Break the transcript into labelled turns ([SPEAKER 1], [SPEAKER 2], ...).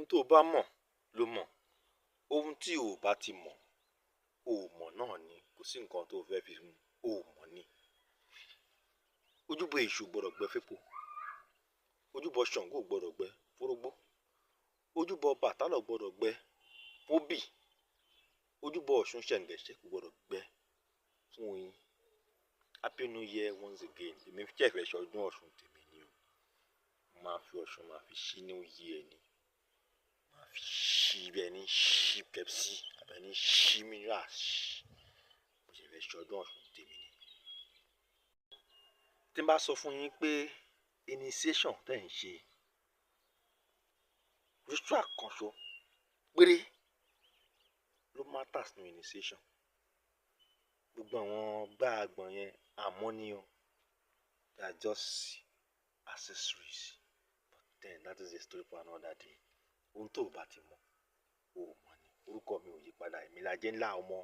[SPEAKER 1] ohun tó bá mọ̀ ló mọ̀, ohun tí o bá ti mọ̀ o mọ̀ náà ni, kò sí nǹkan tó fẹ́ fi o mọ̀ ni. Ojúbọ èṣù gbọ́dọ̀ gbẹ fẹ́po, ojúbọ Ṣàngó gbọ́dọ̀ gbẹ fórógbó, ojúbọ Ọbàtálá gbọ́dọ̀ gbẹ fóbì, ojúbọ Ọ̀ṣun Ṣẹ̀ǹgẹ̀ṣẹ̀ kò gbọ́dọ̀ gbẹ fún oyin. Happy New Year once again. Èmi jẹ́ ìfẹ́ ṣọdún Ọ̀ṣun tèmi ni o. Máa fi Ọ̀ṣun máa fi ṣí New Year ni. Máa fi ṣí bẹ́ẹ̀ ni ṣí Pepsi àbẹ́ ni ṣí minerals. Mo ṣe ìfẹ́ ṣọdún Ọ̀ṣun tèmi ni. Tí n bá sọ fún yín pé initiation tẹ̀ ń ṣe ritual kan ṣo péré ló matters ní initiation. Gbogbo àwọn gbàgbọ́n yẹn àmọ́ ni o. They are just accessories. But then that is a story for another day. Ohun tó bá ti mọ̀ o mọ̀ ni. Orúkọ mi ò yí padà. Èmi Lájẹ́ ńlá ọmọ